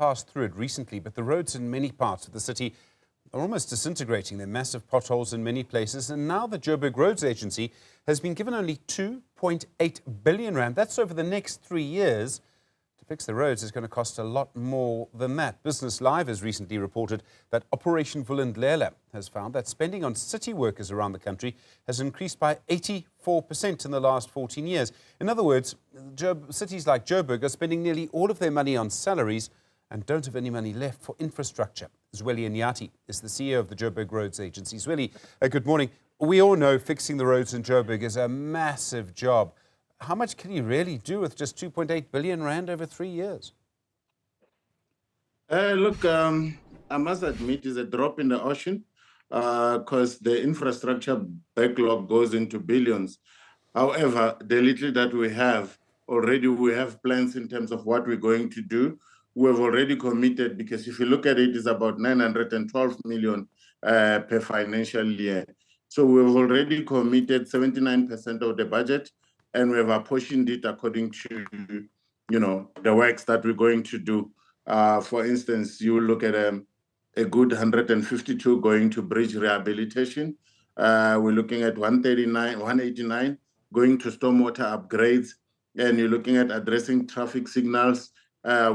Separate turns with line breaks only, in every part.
passed through it recently, but the roads in many parts of the city are almost disintegrating. There are massive potholes in many places, and now the Joburg Roads Agency has been given only 2.8 billion rand. That's over the next 3 years. To fix the roads is going to cost a lot more than that. Business Live has recently reported that Operation Vulindlela has found that spending on city workers around the country has increased by 84% in the last 14 years. In other words, cities like Joburg are spending nearly all of their money on salaries and don't have any money left for infrastructure. Zweli and Nyathi is the CEO of the Joburg Roads Agency. Zweli, good morning. We all know fixing the roads in Joburg is a massive job. How much can you really do with just 2.8 billion rand over 3 years?
Look, I must admit, it's a drop in the ocean because the infrastructure backlog goes into billions. However, the little that we have, already we have plans in terms of what we're going to do. We have already committed, because if you look at it, it's about 912 million per financial year. So we've already committed 79% of the budget, and we have apportioned it according to, the works that we're going to do. For instance, you look at a good 152 going to bridge rehabilitation. We're looking at 189 going to stormwater upgrades, and you're looking at addressing traffic signals,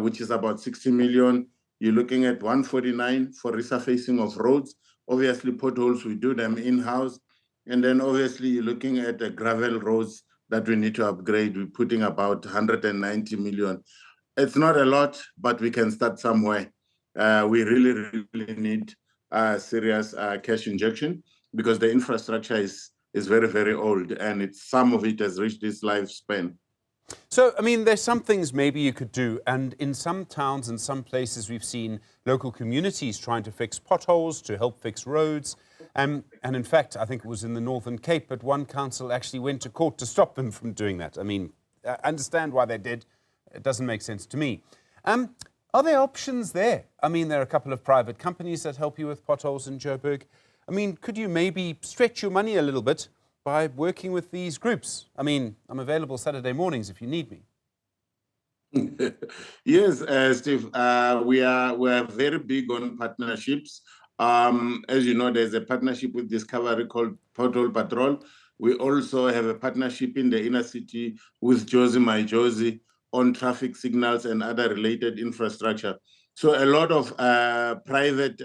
which is about 60 million. You're looking at 149 for resurfacing of roads. Obviously, potholes, we do them in-house. And then obviously, you're looking at the gravel roads that we need to upgrade. We're putting about 190 million. It's not a lot, but we can start somewhere. We really need a serious cash injection, because the infrastructure is very, very old, and some of it has reached its lifespan.
So, I mean, there's some things maybe you could do, and in some towns and some places we've seen local communities trying to fix potholes, to help fix roads. And in fact, I think it was in the Northern Cape, but one council actually went to court to stop them from doing that. I mean, I understand why they did. It doesn't make sense to me. Are there options there? I mean, there are a couple of private companies that help you with potholes in Joburg. I mean, could you maybe stretch your money a little bit by working with these groups? I mean, I'm available Saturday mornings if you need me.
Yes, Steve, we are very big on partnerships. As you know, there's a partnership with Discovery called Pothole Patrol. We also have a partnership in the inner city with Josie My Josie on traffic signals and other related infrastructure. So a lot of private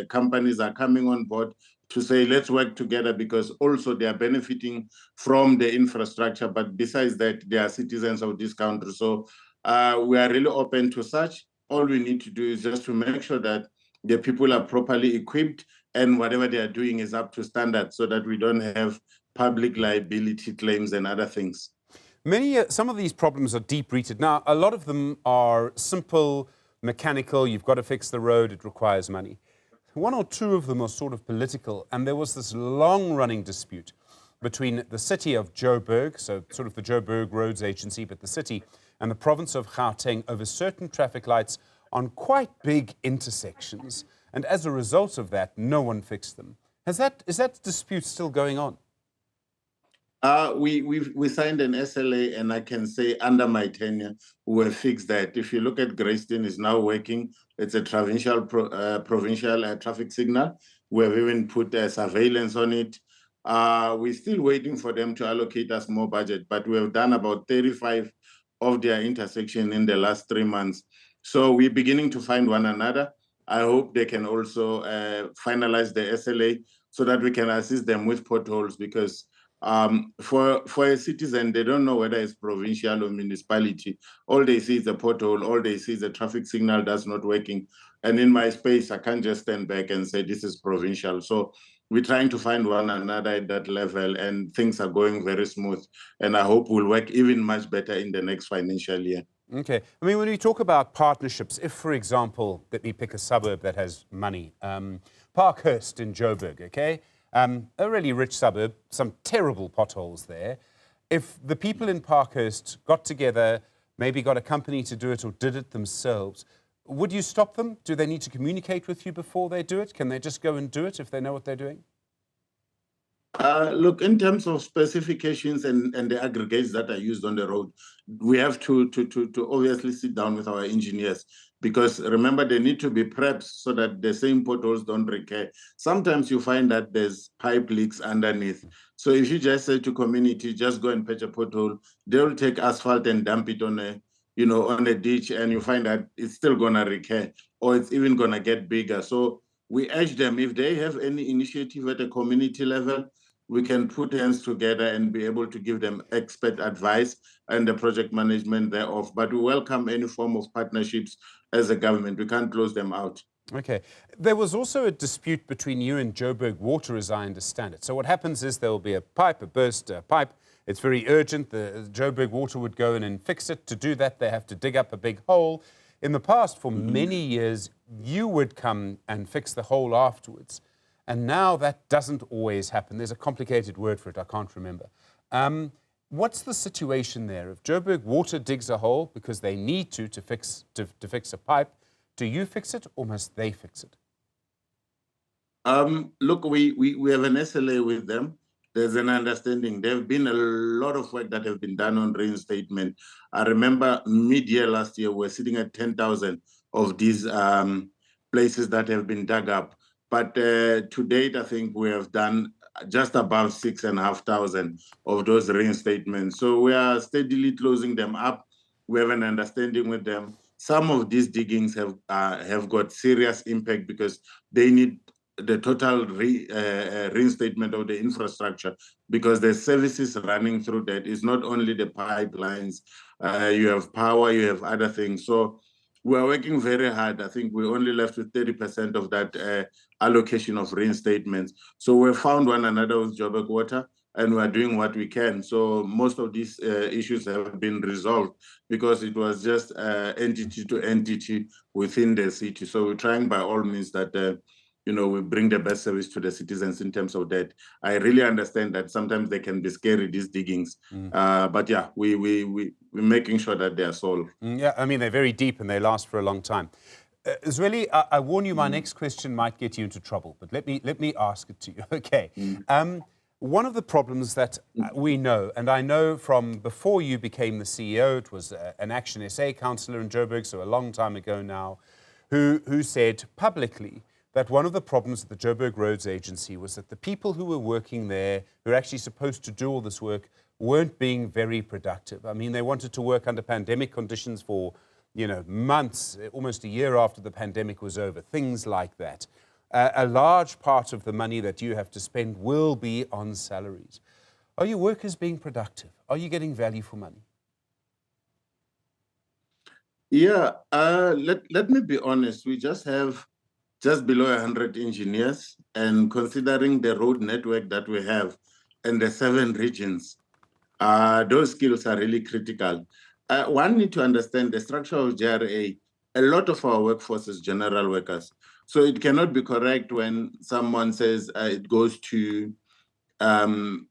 companies are coming on board to say, let's work together, because also they are benefiting from the infrastructure. But besides that, they are citizens of this country. So we are really open to such. All we need to do is just to make sure that the people are properly equipped and whatever they are doing is up to standard, so that we don't have public liability claims and other things.
Some of these problems are deep-rooted. Now, a lot of them are simple, mechanical. You've got to fix the road. It requires money. One or two of them are sort of political, and there was this long-running dispute between the city of Joburg, so sort of the Joburg Roads Agency, but the city, and the province of Gauteng over certain traffic lights on quite big intersections. And as a result of that, no one fixed them. Is that dispute still going on?
We signed an SLA, and I can say under my tenure, we will fix that. If you look at Greystone, is now working. It's a provincial traffic signal. We have even put surveillance on it. We're still waiting for them to allocate us more budget, but we have done about 35 of their intersection in the last 3 months. So we're beginning to find one another. I hope they can also finalize the SLA so that we can assist them with potholes, because for a citizen, they don't know whether it's provincial or municipality. All they see is a pothole. All they see is a traffic signal that's not working. And in my space, I can't just stand back and say this is provincial. So we're trying to find one another at that level, and things are going very smooth. And I hope we'll work even much better in the next financial year.
Okay. I mean, when we talk about partnerships, if, for example, let me pick a suburb that has money, Parkhurst in Joburg, okay? A really rich suburb, some terrible potholes there. If the people in Parkhurst got together, maybe got a company to do it or did it themselves, would you stop them? Do they need to communicate with you before they do it? Can they just go and do it if they know what they're doing?
Look, in terms of specifications and the aggregates that are used on the road, we have to obviously sit down with our engineers because remember, they need to be prepped so that the same potholes don't recur. Sometimes you find that there's pipe leaks underneath. So if you just say to community, just go and patch a pothole, they'll take asphalt and dump it on a, on a ditch, and you find that it's still gonna recur, or it's even gonna get bigger. So we urge them, if they have any initiative at a community level, we can put hands together and be able to give them expert advice and the project management thereof. But we welcome any form of partnerships as a government. We can't close them out.
Okay. There was also a dispute between you and Joburg Water, as I understand it. So what happens is there will be a burst pipe. It's very urgent. The Joburg Water would go in and fix it. To do that, they have to dig up a big hole. In the past, for many years, you would come and fix the hole afterwards. And now that doesn't always happen. There's a complicated word for it. I can't remember. What's the situation there? If Joburg Water digs a hole because they need to fix a pipe, do you fix it or must they fix it?
Look, we have an SLA with them. There's an understanding. There have been a lot of work that have been done on reinstatement. I remember mid-year last year, we're sitting at 10,000 of these places that have been dug up. But to date, I think we have done just above 6,500 of those reinstatements. So we are steadily closing them up. We have an understanding with them. Some of these diggings have got serious impact because they need the total reinstatement of the infrastructure, because there's services running through that. It's not only the pipelines, you have power, you have other things. So we're working very hard. I think we're only left with 30% of that allocation of reinstatements. So we found one another with Joburg Water, and we're doing what we can. So most of these issues have been resolved because it was just entity to entity within the city. So we're trying by all means that we bring the best service to the citizens in terms of that. I really understand that sometimes they can be scary, these diggings. But yeah, we're making sure that they are solved.
Yeah, I mean, they're very deep and they last for a long time. Zweli, I warn you, my next question might get you into trouble, but let me ask it to you. Okay. One of the problems that we know, and I know from before you became the CEO, it was an Action SA councillor in Joburg, so a long time ago now, who said publicly that one of the problems at the Joburg Roads Agency was that the people who were working there, who were actually supposed to do all this work, weren't being very productive. I mean, they wanted to work under pandemic conditions for, months, almost a year after the pandemic was over, things like that. A large part of the money that you have to spend will be on salaries. Are your workers being productive? Are you getting value for money?
Yeah, let me be honest. We just have just below 100 engineers, and considering the road network that we have and the 7 regions, those skills are really critical. One need to understand the structure of JRA. A lot of our workforce is general workers. So it cannot be correct when someone says it goes to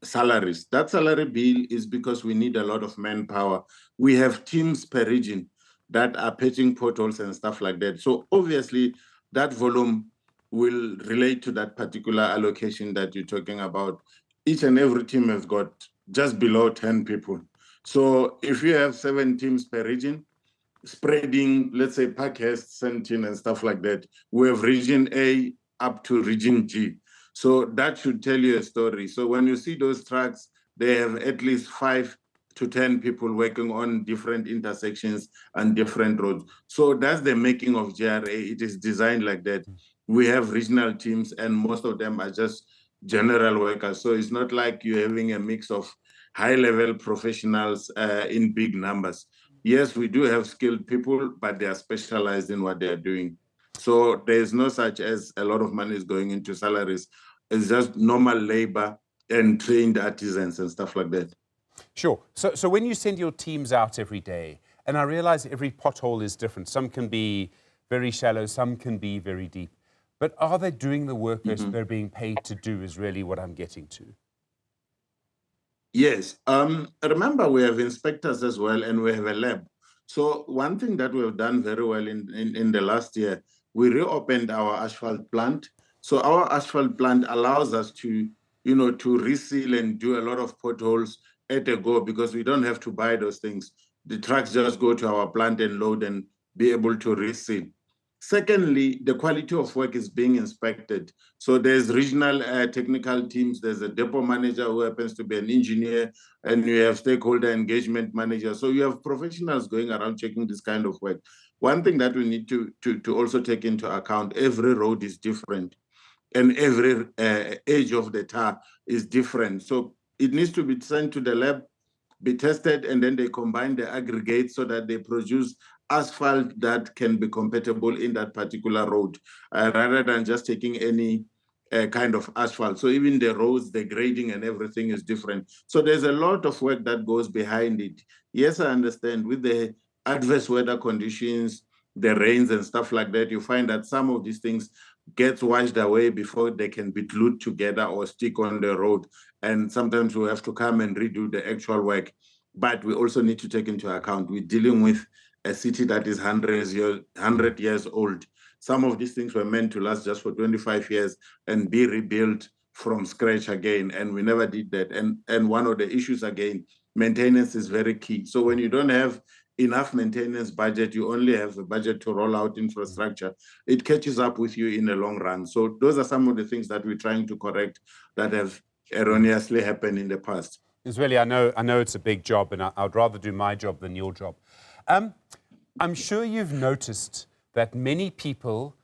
salaries. That salary bill is because we need a lot of manpower. We have teams per region that are patching potholes and stuff like that. So obviously, that volume will relate to that particular allocation that you're talking about. Each and every team has got just below 10 people. So if you have 7 teams per region, spreading, let's say, Parkhurst, Sentin, and stuff like that, we have region A up to region G. So that should tell you a story. So when you see those trucks, they have at least 5 to 10 people working on different intersections and different roads. So that's the making of JRA. It is designed like that. We have regional teams, and most of them are just general workers. So it's not like you're having a mix of high-level professionals in big numbers. Yes, we do have skilled people, but they are specialized in what they are doing. So there's no such as a lot of money is going into salaries. It's just normal labor and trained artisans and stuff like that.
Sure. So when you send your teams out every day, and I realize every pothole is different. Some can be very shallow, some can be very deep. But are they doing the work that they're being paid to do is really what I'm getting to.
Yes. Remember, we have inspectors as well, and we have a lab. So one thing that we've done very well in the last year, we reopened our asphalt plant. So our asphalt plant allows us to, to reseal and do a lot of potholes at a go, because we don't have to buy those things. The trucks just go to our plant and load, and be able to reseal. Secondly, the quality of work is being inspected. So there's regional technical teams, there's a depot manager who happens to be an engineer, and you have stakeholder engagement manager. So you have professionals going around checking this kind of work. One thing that we need to also take into account, every road is different and every age of the tar is different. So it needs to be sent to the lab, be tested, and then they combine the aggregates so that they produce asphalt that can be compatible in that particular road, rather than just taking any kind of asphalt. So even the roads, the grading and everything is different. So there's a lot of work that goes behind it. Yes, I understand with the adverse weather conditions, the rains and stuff like that, you find that some of these things gets washed away before they can be glued together or stick on the road. And sometimes we have to come and redo the actual work. But we also need to take into account we're dealing with a city that is 100 years old. Some of these things were meant to last just for 25 years and be rebuilt from scratch again. And we never did that. And one of the issues, again, maintenance is very key. So when you don't have enough maintenance budget, you only have a budget to roll out infrastructure, it catches up with you in the long run. So those are some of the things that we're trying to correct that have erroneously happened in the past.
Zweli, I know it's a big job, and I'd rather do my job than your job. I'm sure you've noticed that many people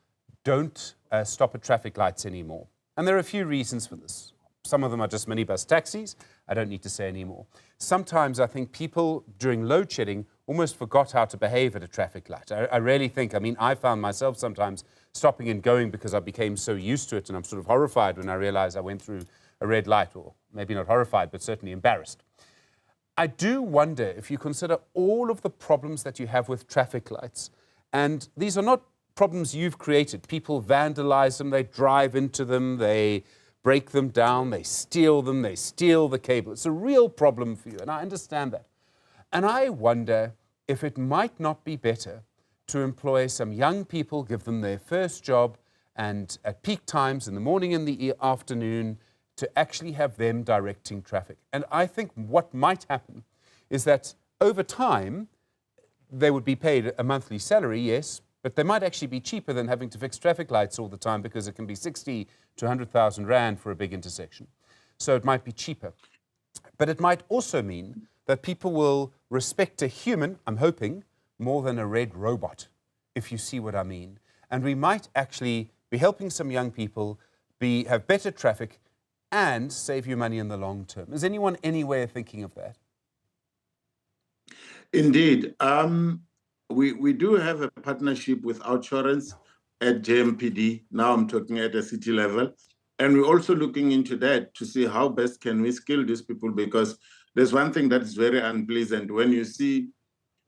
don't stop at traffic lights anymore. And there are a few reasons for this. Some of them are just minibus taxis. I don't need to say any more. Sometimes I think people during load shedding almost forgot how to behave at a traffic light. I really think, I mean, I found myself sometimes stopping and going because I became so used to it, and I'm sort of horrified when I realized I went through a red light, or maybe not horrified, but certainly embarrassed. I do wonder if you consider all of the problems that you have with traffic lights, and these are not problems you've created. People vandalize them, they drive into them, they break them down, they steal them, they steal the cable. It's a real problem for you, and I understand that. And I wonder if it might not be better to employ some young people, give them their first job, and at peak times in the morning and the afternoon, to actually have them directing traffic. And I think what might happen is that over time, they would be paid a monthly salary, yes, but they might actually be cheaper than having to fix traffic lights all the time, because it can be 60 to 100,000 Rand for a big intersection. So it might be cheaper. But it might also mean that people will respect a human, I'm hoping, more than a red robot, if you see what I mean. And we might actually be helping some young people have better traffic and save you money in the long term. Is anyone anywhere thinking of that?
Indeed. We do have a partnership with Outsurance at JMPD. Now I'm talking at a city level. And we're also looking into that to see how best can we skill these people, because there's one thing that is very unpleasant. When you see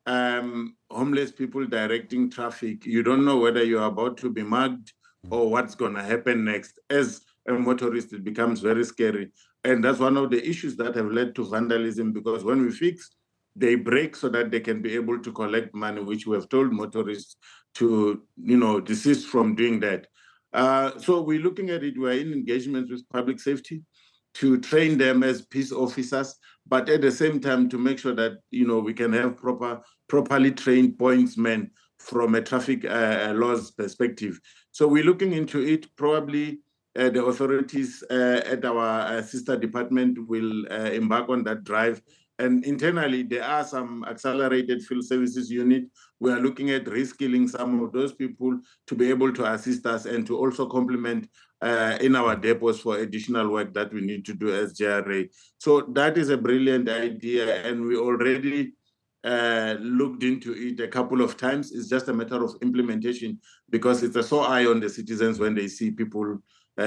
homeless people directing traffic, you don't know whether you're about to be mugged or what's going to happen next. As a motorist, it becomes very scary. And that's one of the issues that have led to vandalism, because when we fix, they break so that they can be able to collect money, which we have told motorists to, desist from doing that. So we're looking at it. We're in engagements with public safety to train them as peace officers, but at the same time to make sure that, we can have properly trained pointsmen from a traffic laws perspective. So we're looking into it. Probably the authorities at our sister department will embark on that drive. And internally, there are some accelerated field services unit. We are looking at reskilling some of those people to be able to assist us and to also complement in our depots for additional work that we need to do as JRA. So that is a brilliant idea, and we already looked into it a couple of times. It's just a matter of implementation, because it's a sore eye on the citizens when they see people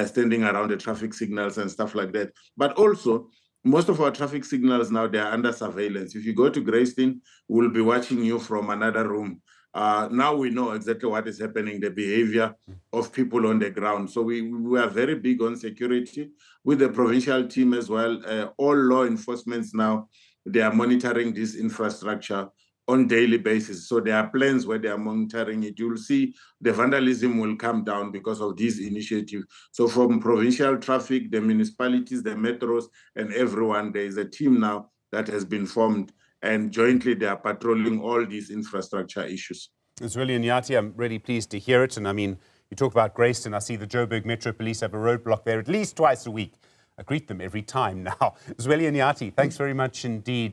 standing around the traffic signals and stuff like that. But also, most of our traffic signals now, they are under surveillance. If you go to Grayston, we'll be watching you from another room. Now we know exactly what is happening, the behavior of people on the ground. So we are very big on security with the provincial team as well. All law enforcements now, they are monitoring this infrastructure on daily basis. So there are plans where they are monitoring it. You'll see the vandalism will come down because of this initiative. So from provincial traffic, the municipalities, the metros, and everyone, there is a team now that has been formed, and jointly they are patrolling all these infrastructure issues.
Zweli and Nyathi, I'm really pleased to hear it. And I mean, you talk about Grayston. I see the Joburg Metro Police have a roadblock there at least twice a week. I greet them every time now. Zweli and Nyathi, thanks very much indeed.